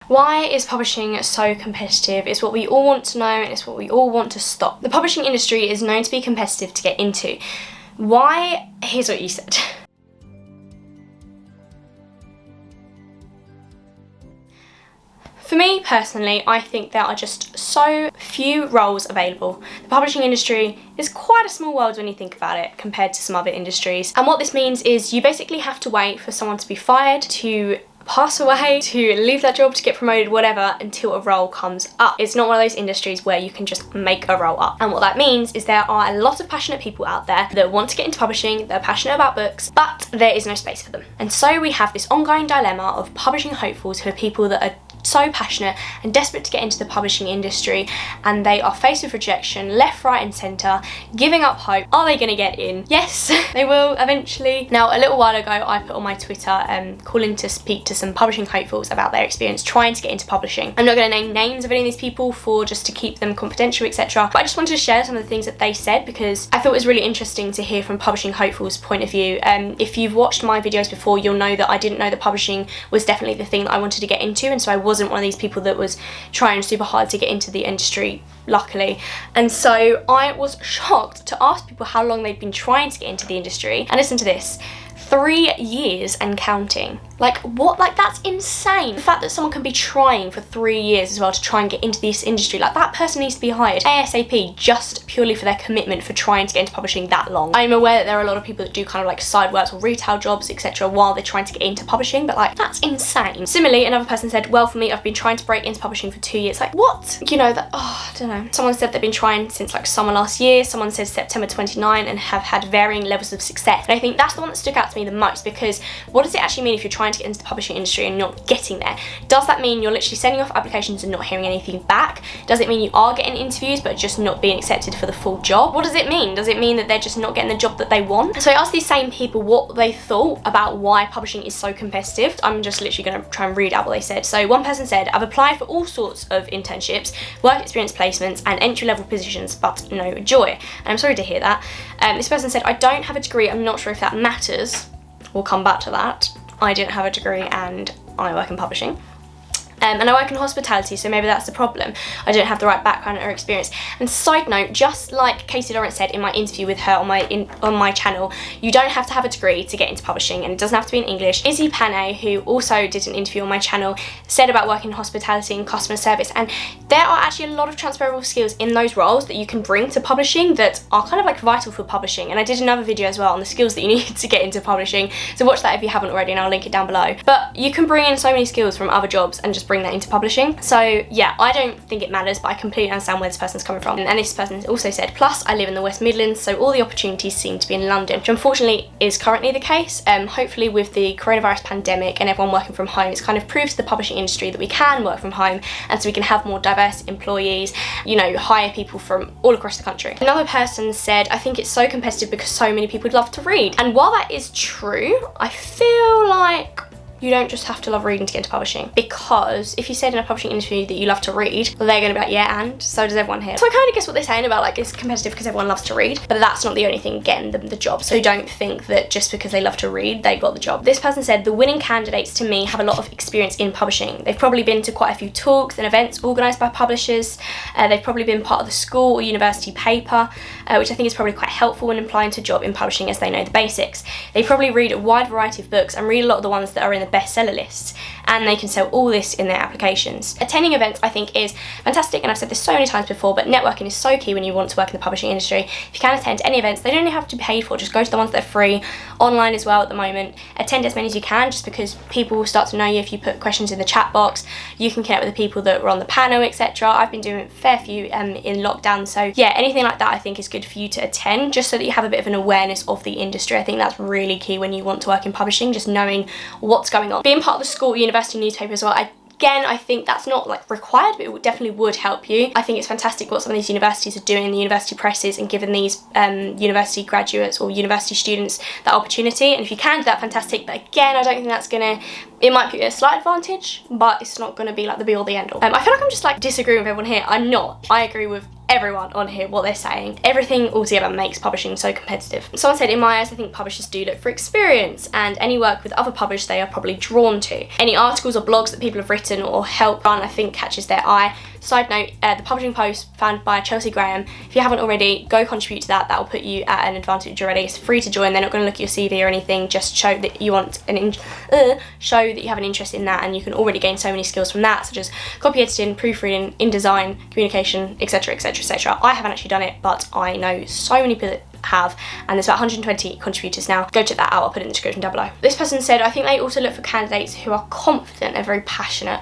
Why is publishing so competitive? It's what we all want to know and it's what we all want to stop. The publishing industry is known to be competitive to get into. Why? Here's what you said. For me personally, I think there are just so few roles available. The publishing industry is quite a small world when you think about it compared to some other industries. And what this means is you basically have to wait for someone to be fired, to pass away, to leave that job, to get promoted, whatever, until a role comes up. It's not one of those industries where you can just make a role up. And what that means is there are a lot of passionate people out there that want to get into publishing, they're passionate about books, but there is no space for them. And so we have this ongoing dilemma of publishing hopefuls who are people that are so passionate and desperate to get into the publishing industry, and they are faced with rejection left, right and centre, giving up hope. Are they going to get in? Yes, they will eventually. Now, a little while ago I put on my Twitter calling to speak to some publishing hopefuls about their experience trying to get into publishing. I'm not going to name names of any of these people just to keep them confidential, etc. But I just wanted to share some of the things that they said because I thought it was really interesting to hear from publishing hopefuls' point of view. If you've watched my videos before, you'll know that I didn't know that publishing was definitely the thing that I wanted to get into, and so I wasn't one of these people that was trying super hard to get into the industry, luckily. And so I was shocked to ask people how long they'd been trying to get into the industry, and listen to this: 3 years and counting. Like, what? Like, that's insane. The fact that someone can be trying for 3 years as well to try and get into this industry, like, that person needs to be hired ASAP just purely for their commitment for trying to get into publishing that long. I'm aware that there are a lot of people that do kind of like side works or retail jobs, etc. while they're trying to get into publishing, but like, that's insane. Similarly, another person said, well, for me, I've been trying to break into publishing for 2 years. Like, what? You know, that, oh, I don't know. Someone said they've been trying since like summer last year. Someone said September 29 and have had varying levels of success. And I think that's the one that stuck out to me the most, because what does it actually mean if you're trying to get into the publishing industry and not getting there? Does that mean you're literally sending off applications and not hearing anything back? Does it mean you are getting interviews but just not being accepted for the full job? What does it mean? Does it mean that they're just not getting the job that they want? So I asked these same people what they thought about why publishing is so competitive. I'm just literally going to try and read out what they said. So one person said, I've applied for all sorts of internships, work experience placements and entry-level positions, but no joy. And I'm sorry to hear that. This person said, I don't have a degree, I'm not sure if that matters. We'll come back to that. I didn't have a degree and I work in publishing. And I work in hospitality, so maybe that's the problem. I don't have the right background or experience. And side note, just like Casey Lawrence said in my interview with her on my channel, you don't have to have a degree to get into publishing, and it doesn't have to be in English. Izzy Panay, who also did an interview on my channel, said about working in hospitality and customer service, and there are actually a lot of transferable skills in those roles that you can bring to publishing that are kind of like vital for publishing. And I did another video as well on the skills that you need to get into publishing, so watch that if you haven't already, and I'll link it down below. But you can bring in so many skills from other jobs and just bring that into publishing. So yeah, I don't think it matters, but I completely understand where this person's coming from. And this person also said, plus I live in the West Midlands, so all the opportunities seem to be in London, which unfortunately is currently the case. Hopefully with the coronavirus pandemic and everyone working from home, it's kind of proved to the publishing industry that we can work from home, and so we can have more diverse employees, you know, hire people from all across the country. Another person said, I think it's so competitive because so many people would love to read. And while that is true, I feel like you don't just have to love reading to get into publishing, because if you said in a publishing interview that you love to read, well, they're going to be like, yeah, and so does everyone here. So I kind of guess what they're saying about like it's competitive because everyone loves to read, but that's not the only thing getting them the job. So don't think that just because they love to read, they got the job. This person said, the winning candidates to me have a lot of experience in publishing. They've probably been to quite a few talks and events organised by publishers. They've probably been part of the school or university paper, which I think is probably quite helpful when applying to a job in publishing, as they know the basics. They probably read a wide variety of books and read a lot of the ones that are in the bestseller lists, and they can sell all this in their applications. Attending events I think is fantastic, and I've said this so many times before, but networking is so key when you want to work in the publishing industry. If you can attend any events, they don't even have to be paid for, just go to the ones that are free, online as well at the moment. Attend as many as you can, just because people will start to know you if you put questions in the chat box. You can connect with the people that were on the panel, etc. I've been doing a fair few in lockdown, so yeah, anything like that I think is good for you to attend, just so that you have a bit of an awareness of the industry. I think that's really key when you want to work in publishing, just knowing what's going on. Being part of the school university newspaper as well, again, I think that's not like required, but it definitely would help you. I think it's fantastic what some of these universities are doing, the university presses, and giving these university graduates or university students that opportunity. And if you can do that, fantastic. But again, I don't think that's going to It might be a slight advantage, but it's not going to be like the be all the end all. I feel like I'm just like disagreeing with everyone here. I'm not. I agree with everyone on here, what they're saying. Everything altogether makes publishing so competitive. Someone said, in my eyes, I think publishers do look for experience and any work with other publishers they are probably drawn to. Any articles or blogs that people have written or helped run, I think catches their eye. Side note, the publishing post founded by Chelsea Graham, if you haven't already, go contribute to that. That will put you at an advantage already. It's free to join. They're not going to look at your CV or anything, just show that you want show that you have an interest in that, and you can already gain so many skills from that, such as copy editing, proofreading, InDesign, communication, etc, etc, etc. I haven't actually done it, but I know so many people that have, and there's about 120 contributors now. Go check that out, I'll put it in the description down below. This person said, I think they also look for candidates who are confident and very passionate.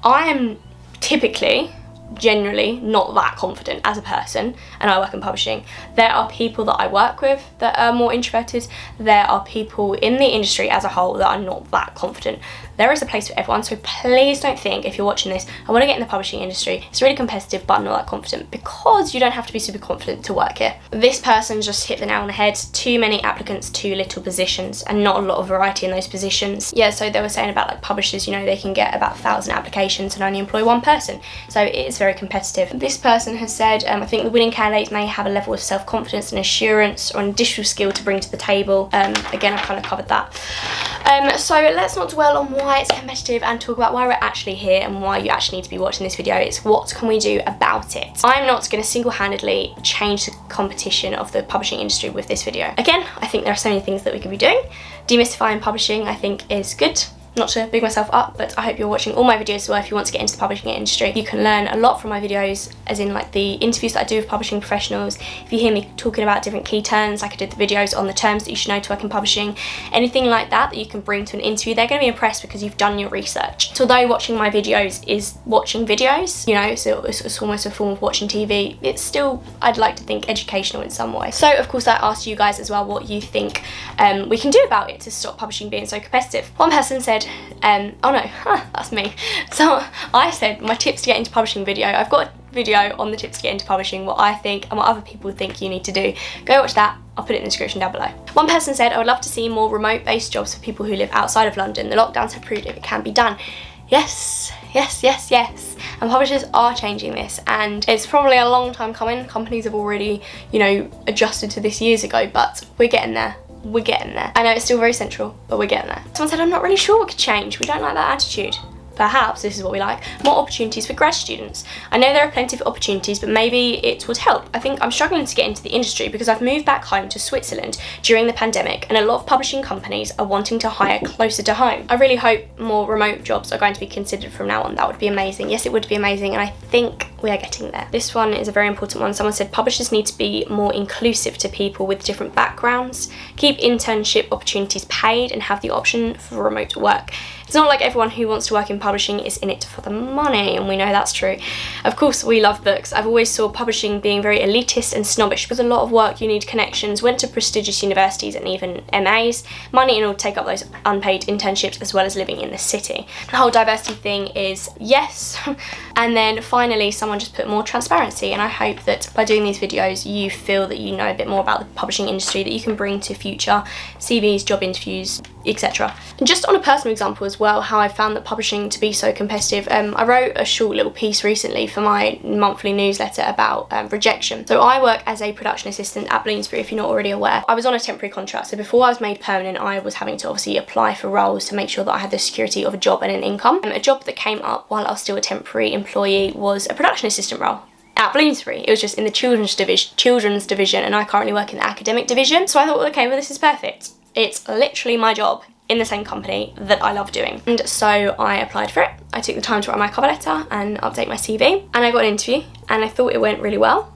I am typically, generally not that confident as a person, and I work in publishing. There are people that I work with that are more introverted. There are people in the industry as a whole that are not that confident. There is a place for everyone, so please don't think if you're watching this, I want to get in the publishing industry. It's really competitive, but I'm not that confident, because you don't have to be super confident to work here. This person just hit the nail on the head. Too many applicants, too little positions, and not a lot of variety in those positions. Yeah, so they were saying about like publishers, you know, they can get about 1,000 applications and only employ one person. So it is very competitive. This person has said, I think the winning candidates may have a level of self-confidence and assurance or an additional skill to bring to the table. Again, I've kind of covered that. So let's not dwell on why it's competitive and talk about why we're actually here and why you actually need to be watching this video. It's what can we do about it. I'm not going to single-handedly change the competition of the publishing industry with this video. Again, I think there are so many things that we could be doing. Demystifying publishing, I think, is good. Not to big myself up, but I hope you're watching all my videos as well. If you want to get into the publishing industry, you can learn a lot from my videos, as in like the interviews that I do with publishing professionals. If you hear me talking about different key terms, like I did the videos on the terms that you should know to work in publishing, anything like that that you can bring to an interview, they're going to be impressed because you've done your research. So although watching my videos is watching videos, you know, so it's almost a form of watching TV, it's still, I'd like to think, educational in some way. So of course I asked you guys as well what you think we can do about it to stop publishing being so competitive. One person said, oh no, that's me. So I said my tips to get into publishing video. I've got a video on the tips to get into publishing, what I think and what other people think you need to do. Go watch that. I'll put it in the description down below. One person said, I would love to see more remote-based jobs for people who live outside of London. The lockdowns have proved it can be done. Yes, yes, yes, yes. And publishers are changing this, and it's probably a long time coming. Companies have already, you know, adjusted to this years ago, but we're getting there. We're getting there. I know it's still very central, but we're getting there. Someone said, I'm not really sure what could change. We don't like that attitude. Perhaps this is what we like. More opportunities for grad students. I know there are plenty of opportunities, but maybe it would help. I think I'm struggling to get into the industry because I've moved back home to Switzerland during the pandemic, and a lot of publishing companies are wanting to hire closer to home. I really hope more remote jobs are going to be considered from now on. That would be amazing. Yes, it would be amazing, and I think we are getting there. This one is a very important one. Someone said publishers need to be more inclusive to people with different backgrounds, keep internship opportunities paid, and have the option for remote work. It's not like everyone who wants to work in publishing is in it for the money, and we know that's true. Of course, we love books. I've always saw publishing being very elitist and snobbish because a lot of work, you need connections, went to prestigious universities and even MAs, money in order to take up those unpaid internships as well as living in the city. The whole diversity thing is yes. And then finally, someone just put more transparency, and I hope that by doing these videos, you feel that you know a bit more about the publishing industry that you can bring to future CVs, job interviews, etc. And just on a personal example as well, how I found that publishing to be so competitive, I wrote a short little piece recently for my monthly newsletter about rejection. So I work as a production assistant at Bloomsbury, if you're not already aware. I was on a temporary contract, so before I was made permanent, I was having to obviously apply for roles to make sure that I had the security of a job and an income. A job that came up while I was still a temporary employee was a production assistant role at Bloomsbury. It was just in the children's division, and I currently work in the academic division. So I thought, okay, well, this is perfect. It's literally my job in the same company that I love doing. And so I applied for it. I took the time to write my cover letter and update my CV, and I got an interview, and I thought it went really well,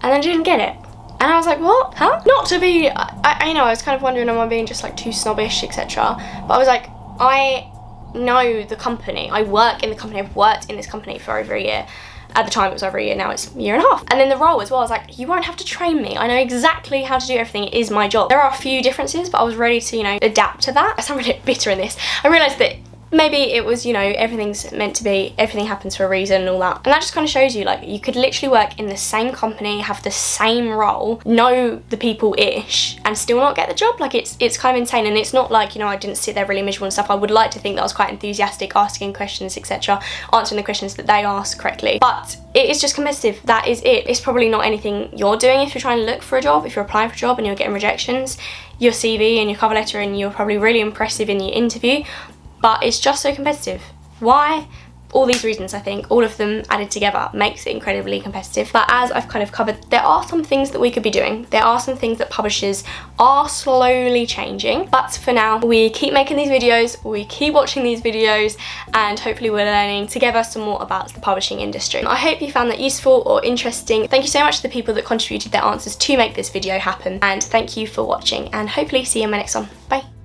and then I didn't get it. And I was like, what? Huh? Not to be, I know, I was kind of wondering, am I being just like too snobbish, etc. But I was like, I know the company. I work in the company. I've worked in this company for over a year. At the time it was over a year, now it's a year and a half. And then the role as well, I was like, you won't have to train me. I know exactly how to do everything. It is my job. There are a few differences, but I was ready to, you know, adapt to that. I sound really bitter in this. I realised that maybe it was, you know, everything's meant to be, everything happens for a reason and all that. And that just kind of shows you, like, you could literally work in the same company, have the same role, know the people-ish, and still not get the job. Like, it's kind of insane. And it's not like, you know, I didn't sit there really miserable and stuff. I would like to think that I was quite enthusiastic, asking questions, etc., answering the questions that they asked correctly. But it is just competitive. That is it. It's probably not anything you're doing if you're trying to look for a job. If you're applying for a job and you're getting rejections, your CV and your cover letter, and you're probably really impressive in your interview, but it's just so competitive. Why? All these reasons, I think, all of them added together makes it incredibly competitive. But as I've kind of covered, there are some things that we could be doing. There are some things that publishers are slowly changing. But for now, we keep making these videos, we keep watching these videos, and hopefully we're learning together some more about the publishing industry. I hope you found that useful or interesting. Thank you so much to the people that contributed their answers to make this video happen. And thank you for watching, and hopefully see you in my next one. Bye.